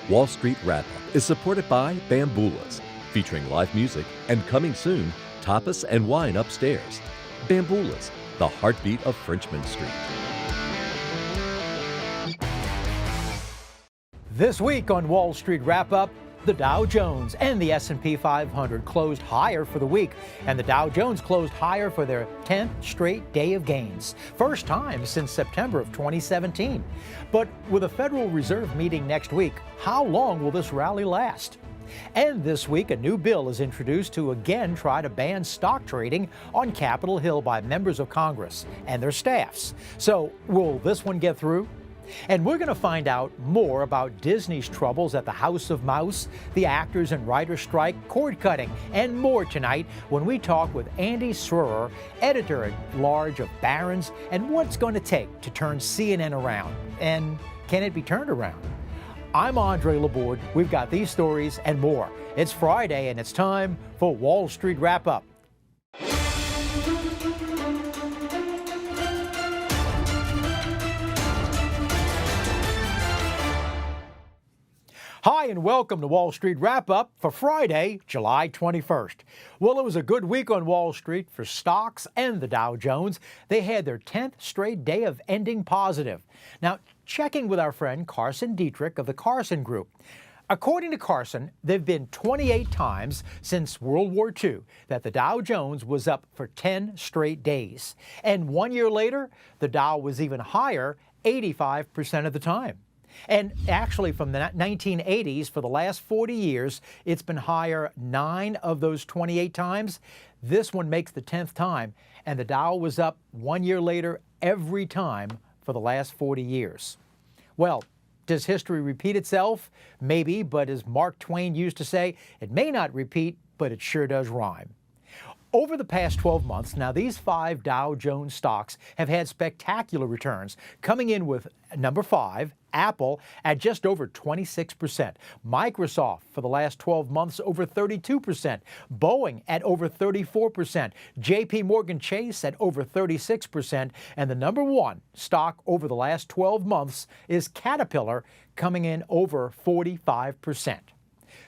Wall Street Wrap-Up is supported by Bamboolas, featuring live music and coming soon, tapas and wine upstairs. Bamboolas, the heartbeat of Frenchman Street. This week on Wall Street Wrap-Up, the Dow Jones and the S&P 500 closed higher for the week, and the Dow Jones closed higher for their 10th straight day of gains. First time since September of 2017. But with a Federal Reserve meeting next week, how long will this rally last? And this week, a new bill is introduced to again try to ban stock trading on Capitol Hill by members of Congress and their staffs. So will this one get through? And we're going to find out more about Disney's troubles at the House of Mouse, the actors and writers strike, cord cutting, and more tonight when we talk with Andy Serwer, editor-at-large of Barron's, and what's going to take to turn CNN around. And can it be turned around? I'm Andre Laborde. We've got these stories and more. It's Friday, and it's time for Wall Street Wrap-Up. Hi, and welcome to Wall Street Wrap-Up for Friday, July 21st. Well, it was a good week on Wall Street for stocks and the Dow Jones. They had their 10th straight day of ending positive. Now, checking with our friend Carson Dietrich of the Carson Group. According to Carson, there have been 28 times since World War II that the Dow Jones was up for 10 straight days. And 1 year later, the Dow was even higher 85% of the time. And actually, from the 1980s, for the last 40 years, it's been higher 9 of those 28 times. This one makes the 10th time, and the Dow was up 1 year later every time for the last 40 years. Well, does history repeat itself? Maybe, but as Mark Twain used to say, it may not repeat, but it sure does rhyme. Over the past 12 months, now these 5 Dow Jones stocks have had spectacular returns, coming in with number 5, Apple, at just over 26%. Microsoft for the last 12 months over 32%. Boeing at over 34%. JP Morgan Chase at over 36%. And the number 1 stock over the last 12 months is Caterpillar, coming in over 45%.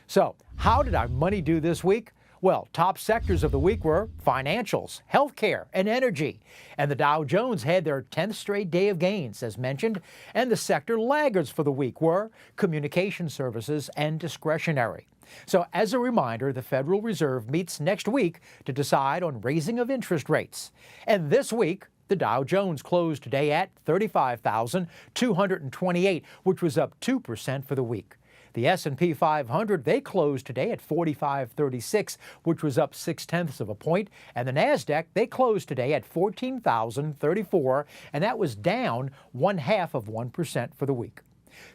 So how did our money do this week? Well, top sectors of the week were financials, healthcare, and energy. And the Dow Jones had their 10th straight day of gains, as mentioned. And the sector laggards for the week were communication services and discretionary. So as a reminder, the Federal Reserve meets next week to decide on raising of interest rates. And this week, the Dow Jones closed today at 35,228, which was up 2% for the week. The S&P 500, they closed today at 4536, which was up 0.6 of a point. And the NASDAQ, they closed today at 14,034, and that was down 0.5% for the week.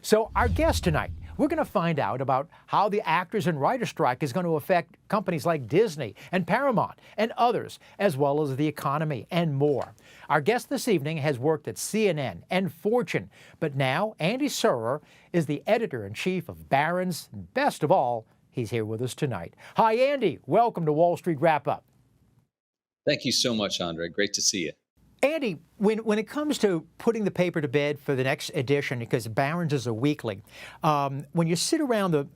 So our guest tonight, we're going to find out about how the actors and writers strike is going to affect companies like Disney and Paramount and others, as well as the economy and more. Our guest this evening has worked at CNN and Fortune, but now Andy Serwer is the editor-in-chief of Barron's. Best of all, he's here with us tonight. Hi, Andy. Welcome to Wall Street Wrap-Up. Thank you so much, Andre. Great to see you. Andy, when it comes to putting the paper to bed for the next edition, because Barron's is a weekly, when you sit around the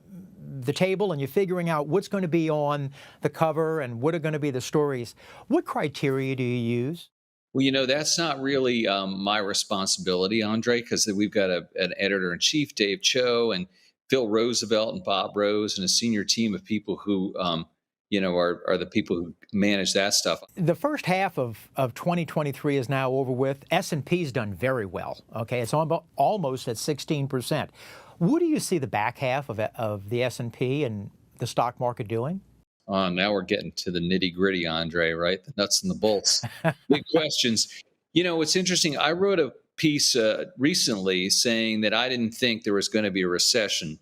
table and you're figuring out what's going to be on the cover and what are going to be the stories, what criteria do you use? Well, you know, that's not really my responsibility, Andre, because we've got an editor-in-chief, Dave Cho, and Phil Roosevelt and Bob Rose, and a senior team of people who are the people who manage that stuff. The first half of 2023 is now over with. S&P's done very well. Okay, it's almost at 16%. What do you see the back half of the S&P and the stock market doing? Now we're getting to the nitty-gritty, Andre, right? The nuts and the bolts. Big questions. You know, it's interesting. I wrote a piece recently saying that I didn't think there was going to be a recession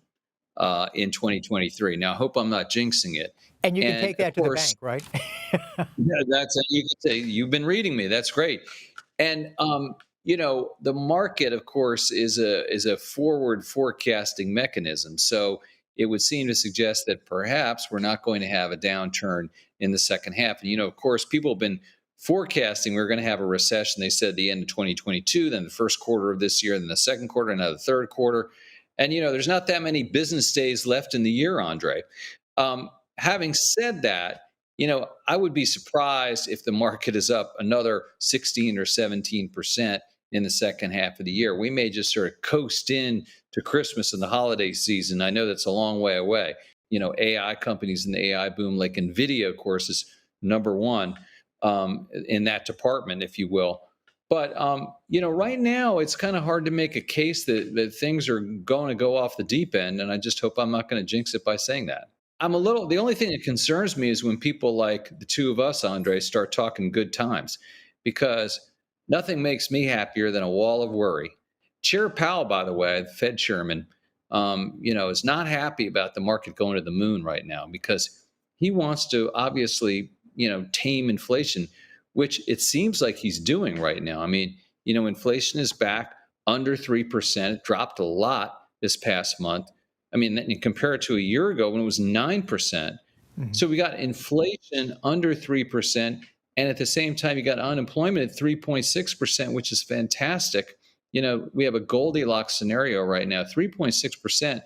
in 2023. Now, I hope I'm not jinxing it. And you can take that to the bank, right? Yeah, you can say you've been reading me. That's great. And the market, of course, is a forward forecasting mechanism. So it would seem to suggest that perhaps we're not going to have a downturn in the second half. And of course, people have been forecasting we're going to have a recession. They said the end of 2022, then the first quarter of this year, then the second quarter, and now the third quarter. And, there's not that many business days left in the year, Andre. Having said that, I would be surprised if the market is up another 16 or 17% in the second half of the year. We may just sort of coast in to Christmas and the holiday season. I know that's a long way away. AI companies in the AI boom, like NVIDIA, of course, is number one in that department, if you will. But right now it's kind of hard to make a case that things are going to go off the deep end, and I just hope I'm not going to jinx it by saying that. The only thing that concerns me is when people like the two of us, Andre, start talking good times, because nothing makes me happier than a wall of worry. Chair Powell, by the way, the Fed chairman, is not happy about the market going to the moon right now because he wants to obviously, tame inflation, which it seems like he's doing right now. I mean, inflation is back under 3%. It dropped a lot this past month. I mean, and compare it to a year ago when it was 9%. So we got inflation under 3%. And at the same time, you got unemployment at 3.6%, which is fantastic. We have a Goldilocks scenario right now, 3.6%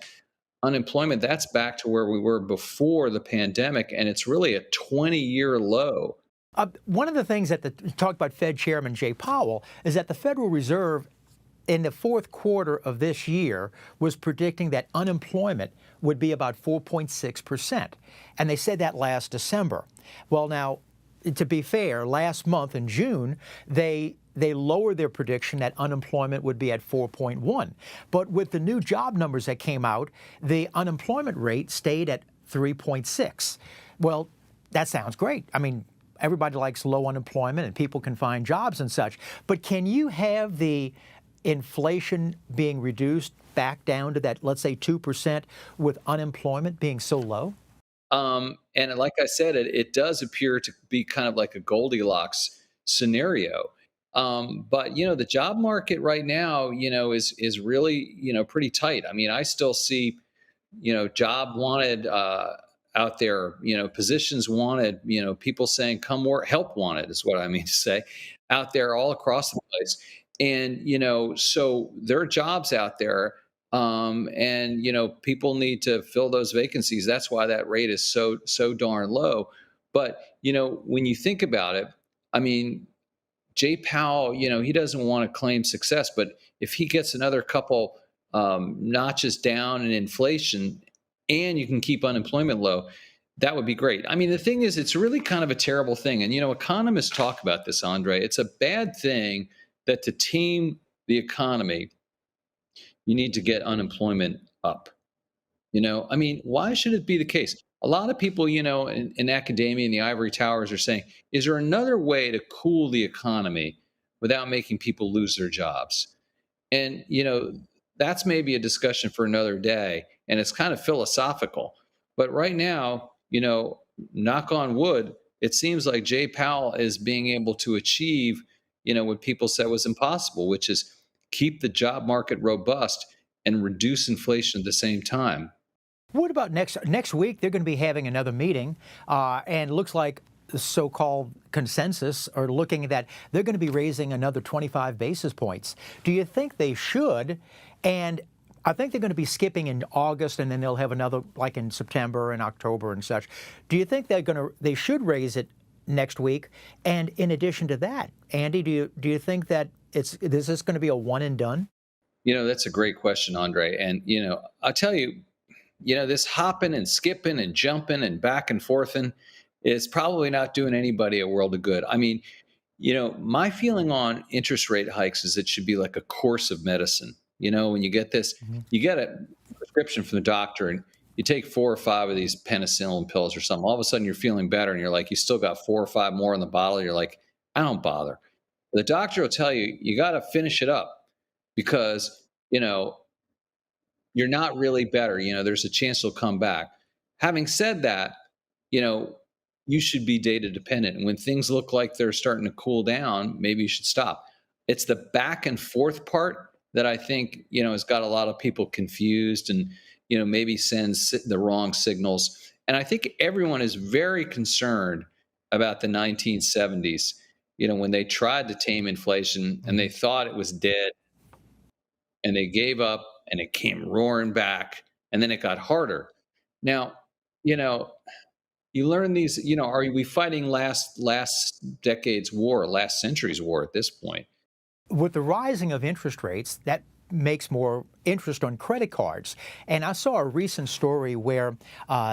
unemployment. That's back to where we were before the pandemic. And it's really a 20-year low. One of the things that talk about Fed Chairman Jay Powell is that the Federal Reserve in the fourth quarter of this year was predicting that unemployment would be about 4.6%. And they said that last December. Well, now, to be fair, last month in June, they lowered their prediction that unemployment would be at 4.1. But with the new job numbers that came out, the unemployment rate stayed at 3.6. Well, that sounds great. I mean, everybody likes low unemployment and people can find jobs and such. But can you have the inflation being reduced back down to that, let's say, 2% with unemployment being so low? And like I said, it does appear to be kind of like a Goldilocks scenario. But the job market right now, is really, pretty tight. I mean, I still see, job wanted out there, positions wanted, people saying come work, help wanted is what I mean to say, out there all across the place. And, so there are jobs out there. And, people need to fill those vacancies. That's why that rate is so darn low. But, when you think about it, I mean, Jay Powell, he doesn't want to claim success, but if he gets another couple notches down in inflation and you can keep unemployment low, that would be great. I mean, the thing is, it's really kind of a terrible thing. And, economists talk about this, Andre. It's a bad thing that to tame the economy, you need to get unemployment up. I mean, why should it be the case? A lot of people, in academia and the ivory towers are saying, is there another way to cool the economy without making people lose their jobs? And, that's maybe a discussion for another day. And it's kind of philosophical. But right now, knock on wood, it seems like Jay Powell is being able to achieve, what people said was impossible, which is keep the job market robust and reduce inflation at the same time. What about next week? They're going to be having another meeting, and it looks like the so-called consensus are looking at that they're going to be raising another 25 basis points. Do you think they should? And I think they're going to be skipping in August, and then they'll have another like in September and October and such. Do you think they should raise it next week? And in addition to that, Andy, do you think that is this going to be a one and done? That's a great question, Andre. And I'll tell you, this hopping and skipping and jumping and back and forthing is probably not doing anybody a world of good. I mean, my feeling on interest rate hikes is it should be like a course of medicine. When you get this, you get a prescription from the doctor and you take 4 or 5 of these penicillin pills or something. All of a sudden you're feeling better and you're like, you still got 4 or 5 more in the bottle. You're like, I don't bother. The doctor will tell you, you got to finish it up because, you're not really better. There's a chance it'll come back. Having said that, you should be data dependent. And when things look like they're starting to cool down, maybe you should stop. It's the back and forth part that I think, has got a lot of people confused and, maybe sends the wrong signals. And I think everyone is very concerned about the 1970s, when they tried to tame inflation and they thought it was dead and they gave up and it came roaring back, and then it got harder. Now, you know, you learn these, are we fighting last decade's war, last century's war at this point? With the rising of interest rates, that makes more interest on credit cards. And I saw a recent story where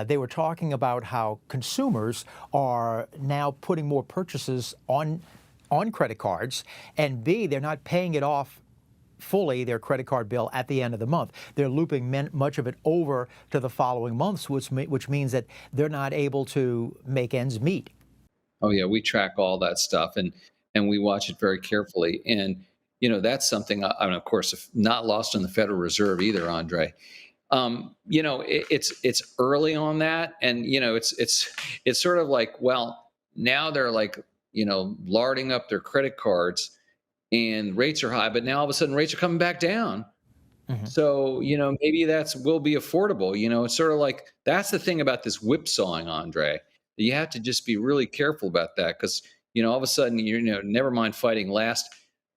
they were talking about how consumers are now putting more purchases on credit cards, and B, they're not paying it off fully, their credit card bill, at the end of the month. They're looping much of it over to the following months, which means that they're not able to make ends meet. Oh yeah, we track all that stuff, and we watch it very carefully. And that's something. I mean, of course, if not lost on the Federal Reserve either, Andre. It's early on that, and it's sort of like, well, now they're like, larding up their credit cards, and rates are high, but now all of a sudden rates are coming back down. Mhm. So, maybe that's will be affordable. It's sort of like that's the thing about this whipsawing, Andre. You have to just be really careful about that because, all of a sudden, never mind fighting last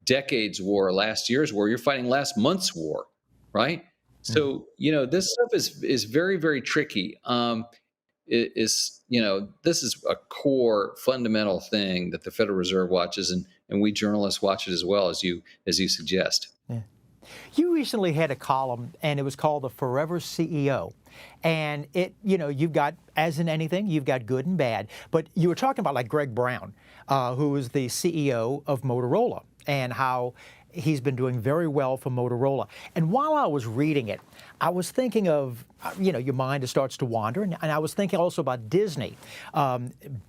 decade's war, last year's war, you're fighting last month's war, right? Mhm. So, this stuff is very, very tricky. This is a core fundamental thing that the Federal Reserve watches, and we journalists watch it as well, as you suggest. Yeah. You recently had a column, and it was called "The Forever CEO." And you've got, as in anything, you've got good and bad. But you were talking about like Greg Brown, who is the CEO of Motorola, and how he's been doing very well for Motorola. And while I was reading it, I was thinking of, your mind starts to wander. And I was thinking also about Disney.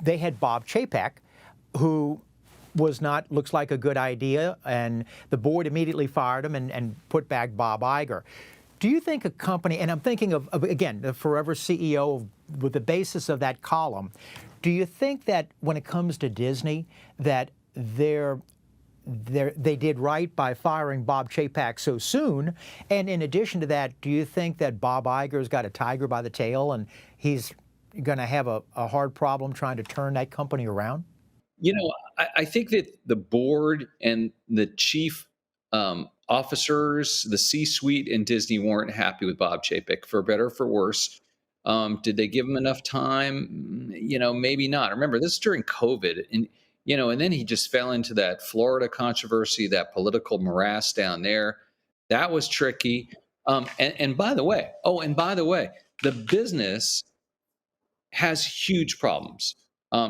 They had Bob Chapek, who looks like a good idea, and the board immediately fired him and put back Bob Iger. Do you think a company, and I'm thinking of again, the Forever CEO, with the basis of that column, do you think that when it comes to Disney, that they did right by firing Bob Chapek so soon? And in addition to that, do you think that Bob Iger's got a tiger by the tail and he's going to have a hard problem trying to turn that company around? I think that the board and the chief officers, the C-suite in Disney weren't happy with Bob Chapek, for better or for worse. Did they give him enough time? Maybe not. Remember, this is during COVID, and then he just fell into that Florida controversy, that political morass down there. That was tricky. And by the way, the business has huge problems.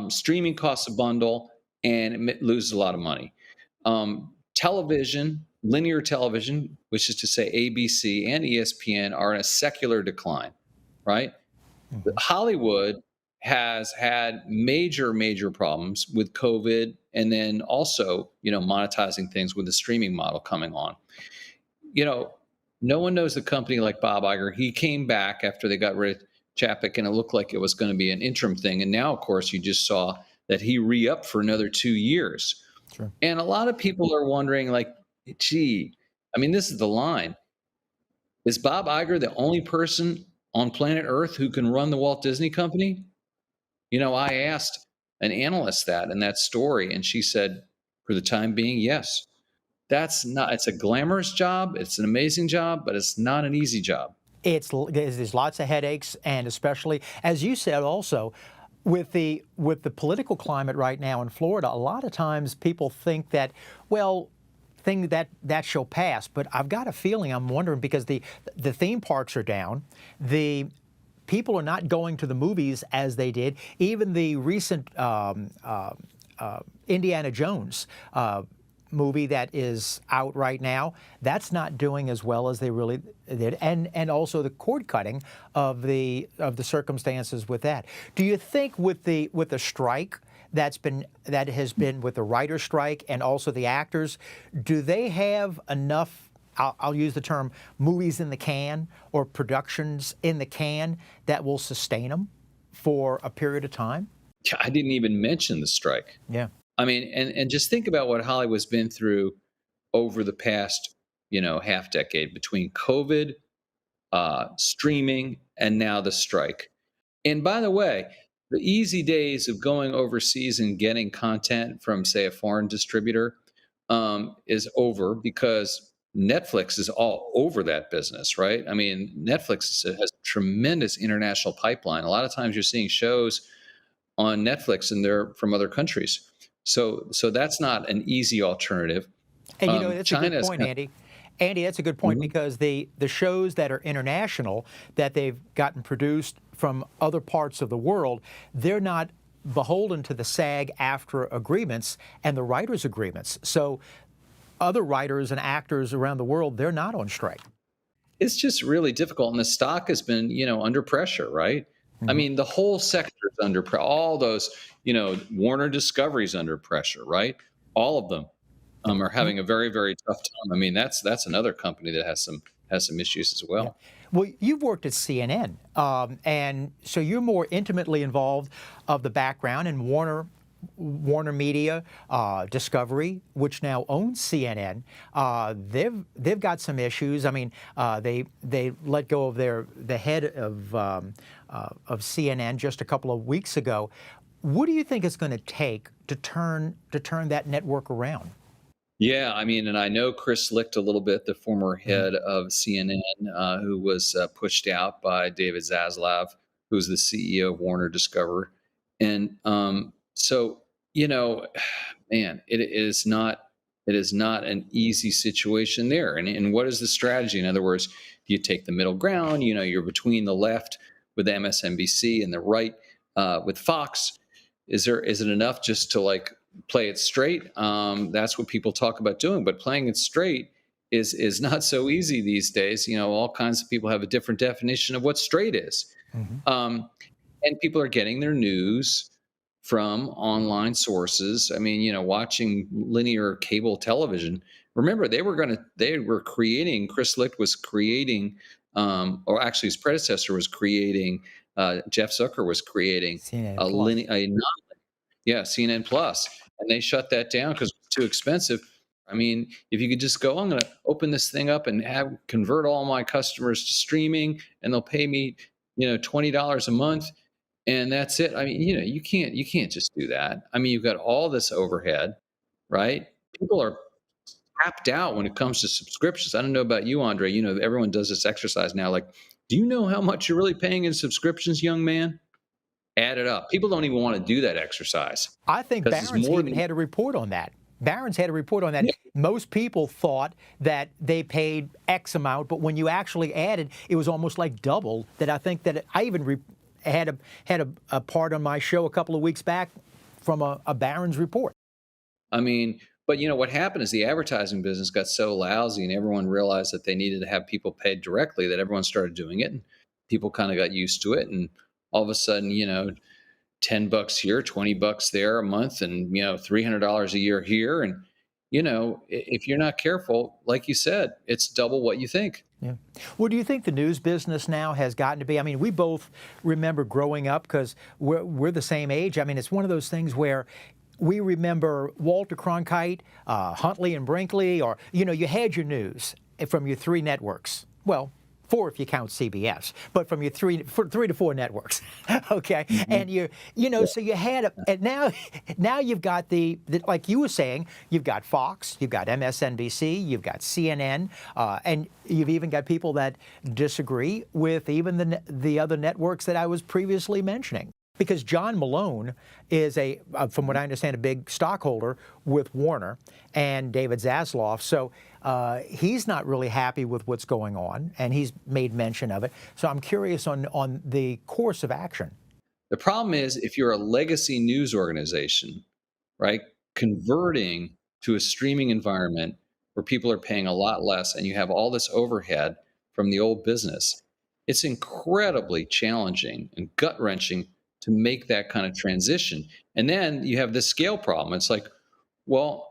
Streaming costs a bundle, and it loses a lot of money. Television, linear television, which is to say ABC and ESPN, are in a secular decline, right? Mhm. Hollywood has had major, major problems with COVID, and then also, monetizing things with the streaming model coming on. You know, no one knows the company like Bob Iger. He came back after they got rid of Chapek, and it looked like it was going to be an interim thing. And now, of course, you just saw that he re-upped for another 2 years. Sure. And a lot of people are wondering, like, gee, I mean, this is the line. Is Bob Iger the only person on planet Earth who can run the Walt Disney Company? I asked an analyst that in that story, and she said, for the time being, yes. That's not, it's a glamorous job. It's an amazing job, but it's not an easy job. There's lots of headaches, and especially, as you said, also with the political climate right now in Florida, a lot of times people think that, well, that shall pass. But I've got a feeling, I'm wondering, because the theme parks are down, the people are not going to the movies as they did. Even the recent Indiana Jones movie that is out right now, that's not doing as well as they really did, and also the cord cutting of the circumstances with that. Do you think with the strike that has been with the writer's strike and also the actors, do they have enough, I'll use the term, movies in the can or productions in the can that will sustain them for a period of time? I didn't even mention the strike. Yeah. I mean, and just think about what Hollywood's been through over the past, half decade between COVID, streaming, and now the strike. And by the way, the easy days of going overseas and getting content from, say, a foreign distributor is over because Netflix is all over that business, right? I mean, has a tremendous international pipeline. A lot of times you're seeing shows on Netflix and they're from other countries. So that's not an easy alternative. And that's a good China's point, kind Andy. Andy, that's a good point Mhm. because the shows that are international that they've gotten produced from other parts of the world, they're not beholden to the SAG-AFTRA agreements and the writers' agreements. So other writers and actors around the world, they're not on strike. It's just really difficult, and the stock has been, under pressure, right? I Mhm. mean, the whole sector is under all those, Warner Discovery's under pressure, right? All of them are You- having a very, very tough time. I mean, that's another company that has some issues as Yeah. well. Well, you've worked at CNN, and so you're more intimately involved of the background in Warner Media, Discovery, which now owns CNN. They've got some issues. I mean, they let go of the head of CNN just a couple of weeks ago. What do you think it's going to take to turn that network around? Yeah, I mean, and I know Chris Licht a little bit, the former Mhm. head of CNN, who was pushed out by David Zaslav, who's the CEO of Warner Discovery. And so, you know, man, it is not an easy situation there. And what is the strategy? In other words, do you take the middle ground? You're between the left with MSNBC and the right with Fox. Is it enough just to like play it straight? That's what people talk about doing, but playing it straight is not so easy these days. All kinds of people have a different definition of what straight is. Mhm. Um, and people are getting their news from online sources. I mean, watching linear cable television. Remember, they were creating. Chris Licht was creating, or actually, his predecessor was creating. Jeff Zucker was creating CNN a Plus. linear, yeah, CNN Plus, and they shut that down because it was too expensive. I mean, if you could just go, I'm going to open this thing up and have convert all my customers to streaming, and they'll pay me, $20 a month, and that's it. I mean, you can't just do that. I mean, you've got all this overhead, right? People are tapped out when it comes to subscriptions. I don't know about you, Andre. Everyone does this exercise now. Like, do you know how much you're really paying in subscriptions, young man? Add it up. People don't even want to do that exercise I think because it's Barron's more even than had a report on that. Barron's had a report on that. yeah, Most people thought that they paid X amount, but when you actually added, it was almost like double. That I think that I even had a part on my show a couple of weeks back from a Barron's report. I mean, but what happened is the advertising business got so lousy and everyone realized that they needed to have people paid directly that everyone started doing it and people kind of got used to it. And all of a sudden, $10 here, $20 there a month, and $300 a year here. And if you're not careful, like you said, it's double what you think. Yeah. Well, do you think the news business now has gotten to be? I mean, we both remember growing up because we're the same age. I mean, it's one of those things where we remember Walter Cronkite, Huntley and Brinkley, or you had your news from your three networks. Well, four if you count CBS, but from your three to four networks, okay. Mhm. And so you had, and now you've got like you were saying, you've got Fox, you've got MSNBC, you've got CNN, and you've even got people that disagree with even the other networks that I was previously mentioning. Because John Malone is from what I understand, a big stockholder with Warner and David Zaslav. So he's not really happy with what's going on, and he's made mention of it. So I'm curious on the course of action. The problem is if you're a legacy news organization, right, converting to a streaming environment where people are paying a lot less and you have all this overhead from the old business, it's incredibly challenging and gut wrenching to make that kind of transition. And then you have this scale problem. It's like, well,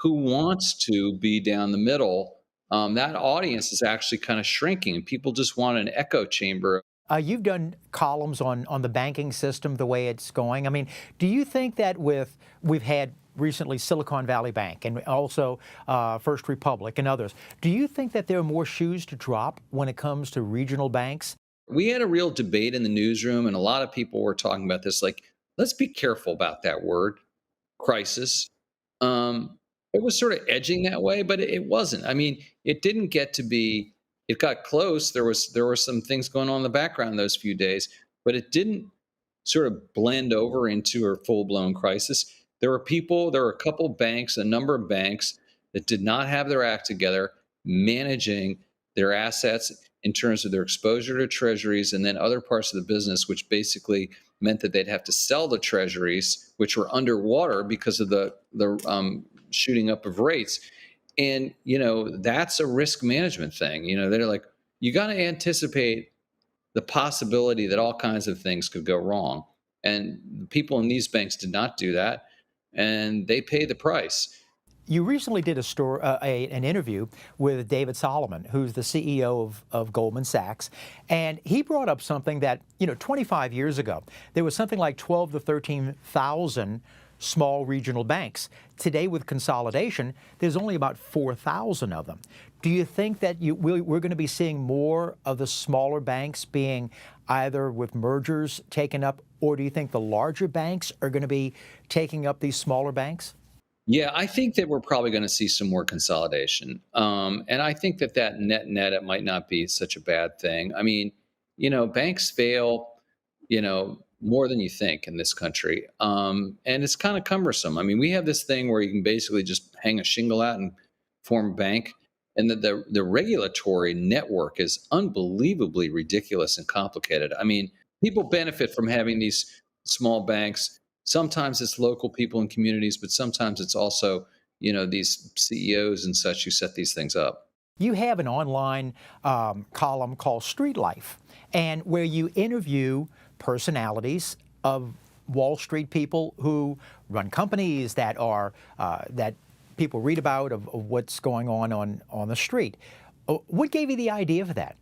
who wants to be down the middle? That audience is actually kind of shrinking. People just want an echo chamber. You've done columns on the banking system, the way it's going. I mean, do you think that we've had recently Silicon Valley Bank and also First Republic and others, do you think that there are more shoes to drop when it comes to regional banks? We had a real debate in the newsroom, and a lot of people were talking about this. Like, let's be careful about that word, crisis. Um, It was sort of edging that way, but it wasn't. I mean, it didn't get to be. It got close. There were some things going on in the background those few days, but it didn't sort of blend over into a full blown crisis. There were a couple banks, a number of banks that did not have their act together, managing their assets in terms of their exposure to treasuries and then other parts of the business, which basically meant that they'd have to sell the treasuries, which were underwater because of the shooting up of rates. And that's a risk management thing. They're like, you got to anticipate the possibility that all kinds of things could go wrong. And the people in these banks did not do that, and they paid the price. You recently did an interview with David Solomon, who's the CEO of Goldman Sachs, and he brought up something that, 25 years ago, there was something like 12 to 13,000 small regional banks. Today, with consolidation, there's only about 4,000 of them. Do you think that we're going to be seeing more of the smaller banks being either with mergers taken up, or do you think the larger banks are going to be taking up these smaller banks? Yeah, I think that we're probably going to see some more consolidation. And I think that net, it might not be such a bad thing. I mean, banks fail, more than you think in this country. And it's kind of cumbersome. I mean, we have this thing where you can basically just hang a shingle out and form a bank. And the regulatory network is unbelievably ridiculous and complicated. I mean, people benefit from having these small banks. Sometimes it's local people in communities, but sometimes it's also, these CEOs and such who set these things up. You have an online column called Street Life, and where you interview personalities of Wall Street people who run companies that are that people read about of what's going on the street. What gave you the idea for that?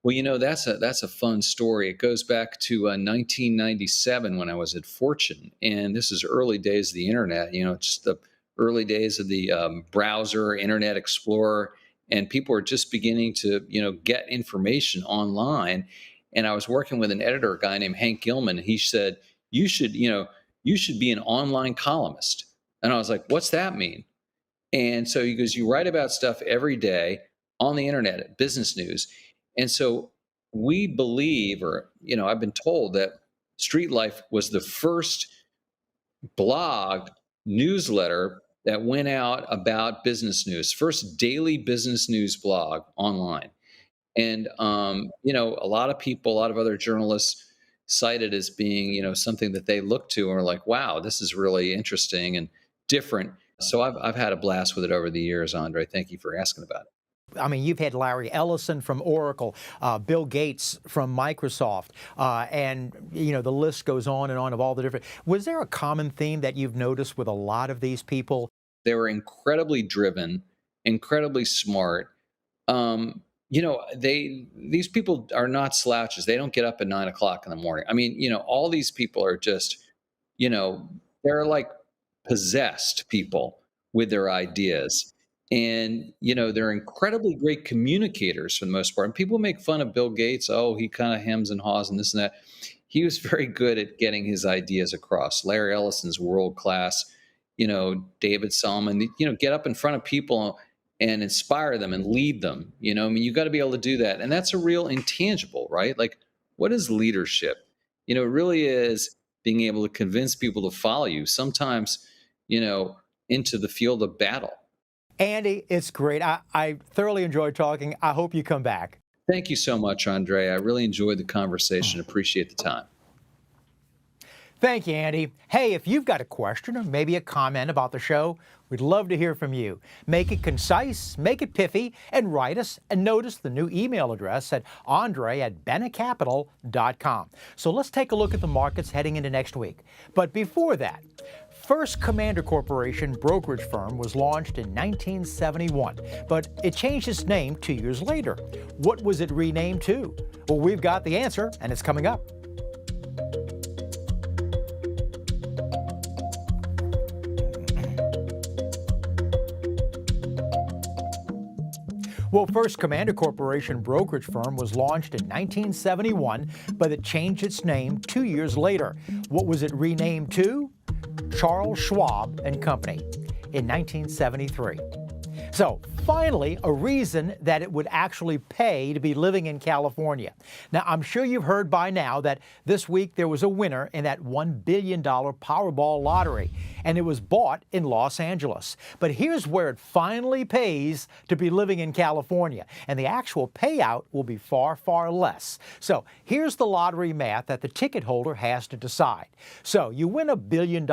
Well, that's a fun story. It goes back to 1997 when I was at Fortune, and this is early days of the internet. Just the early days of the browser, Internet Explorer, and people were just beginning to get information online. And I was working with an editor, a guy named Hank Gilman. And he said, "You should be an online columnist." And I was like, "What's that mean?" And so he goes, "You write about stuff every day on the internet, business news." And so we believe, or, I've been told that Street Life was the first blog newsletter that went out about business news, first daily business news blog online. And, a lot of people, a lot of other journalists cite it as being, something that they look to and are like, wow, this is really interesting and different. So I've had a blast with it over the years, Andre. Thank you for asking about it. I mean, you've had Larry Ellison from Oracle, Bill Gates from Microsoft, and, the list goes on and on of all the different. Was there a common theme that you've noticed with a lot of these people? They were incredibly driven, incredibly smart. These people are not slouches. They don't get up at 9 o'clock in the morning. I mean, all these people are just, they're like possessed people with their ideas. And, they're incredibly great communicators for the most part. And people make fun of Bill Gates. Oh, he kind of hems and haws and this and that. He was very good at getting his ideas across. Larry Ellison's world class. David Solomon, get up in front of people and inspire them and lead them. I mean, you got to be able to do that. And that's a real intangible, right? Like, what is leadership? It really is being able to convince people to follow you, sometimes, into the field of battle. Andy, it's great. I thoroughly enjoyed talking. I hope you come back. Thank you so much, Andre. I really enjoyed the conversation. Appreciate the time. Thank you, Andy. Hey, if you've got a question or maybe a comment about the show, we'd love to hear from you. Make it concise, make it pithy, and write us. And notice the new email address at andre@benecapital.com. So let's take a look at the markets heading into next week. But before that, First Commander Corporation brokerage firm was launched in 1971, but it changed its name 2 years later. What was it renamed to? Well, we've got the answer, and it's coming up. Well, First Commander Corporation brokerage firm was launched in 1971, but it changed its name 2 years later. What was it renamed to? Charles Schwab and Company. in 1973. So, finally, a reason that it would actually pay to be living in California. Now, I'm sure you've heard by now that this week there was a winner in that $1 billion Powerball lottery, and it was bought in Los Angeles. But here's where it finally pays to be living in California, and the actual payout will be far, far less. So, here's the lottery math that the ticket holder has to decide. So, you win $1 billion.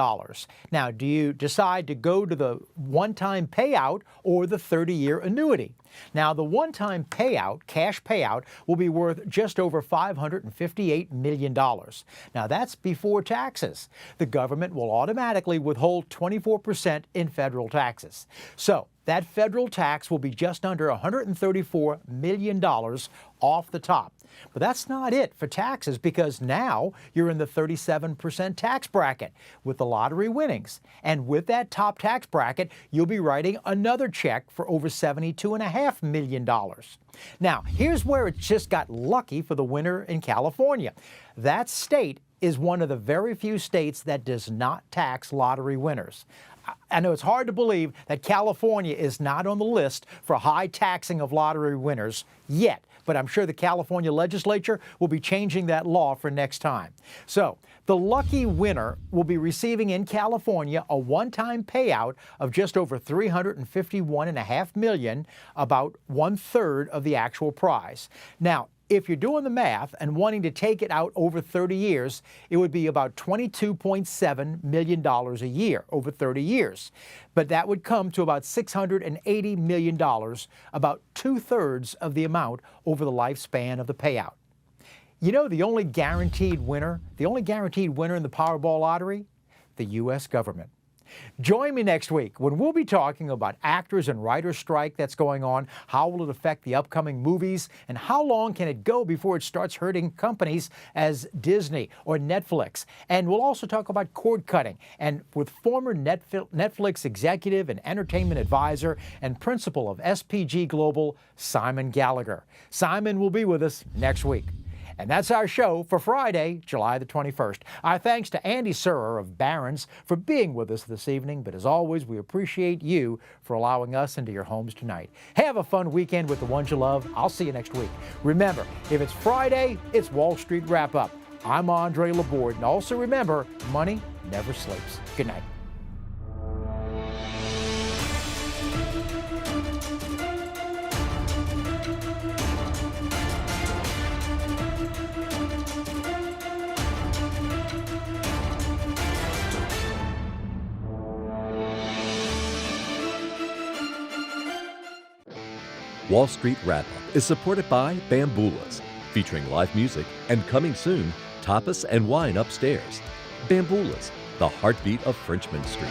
Now, do you decide to go to the one-time payout or the 30-year annuity? Now, the one-time payout, cash payout, will be worth just over $558 million. Now, that's before taxes. The government will automatically withhold 24% in federal taxes. So, that federal tax will be just under $134 million off the top. But that's not it for taxes, because now you're in the 37% tax bracket with the lottery winnings. And with that top tax bracket, you'll be writing another check for over $72.5 million. Now, here's where it just got lucky for the winner in California. That state is one of the very few states that does not tax lottery winners. I know it's hard to believe that California is not on the list for high taxing of lottery winners yet, but I'm sure the California legislature will be changing that law for next time. So, the lucky winner will be receiving in California a one-time payout of just over $351.5 million, about 1/3 of the actual prize. Now, if you're doing the math and wanting to take it out over 30 years, it would be about $22.7 million a year over 30 years. But that would come to about $680 million, about 2/3 of the amount over the lifespan of the payout. You know the only guaranteed winner in the Powerball lottery? The U.S. government. Join me next week when we'll be talking about actors and writers' strike that's going on, how will it affect the upcoming movies, and how long can it go before it starts hurting companies as Disney or Netflix. And we'll also talk about cord cutting, and with former Netflix executive and entertainment advisor and principal of SPG Global, Simon Gallagher. Simon will be with us next week. And that's our show for Friday, July the 21st. Our thanks to Andy Serwer of Barron's for being with us this evening. But as always, we appreciate you for allowing us into your homes tonight. Have a fun weekend with the ones you love. I'll see you next week. Remember, if it's Friday, it's Wall Street Wrap-Up. I'm Andre Laborde. And also remember, money never sleeps. Good night. Wall Street Wrap-Up is supported by Bamboolas, featuring live music and coming soon, tapas and wine upstairs. Bamboolas, the heartbeat of Frenchman Street.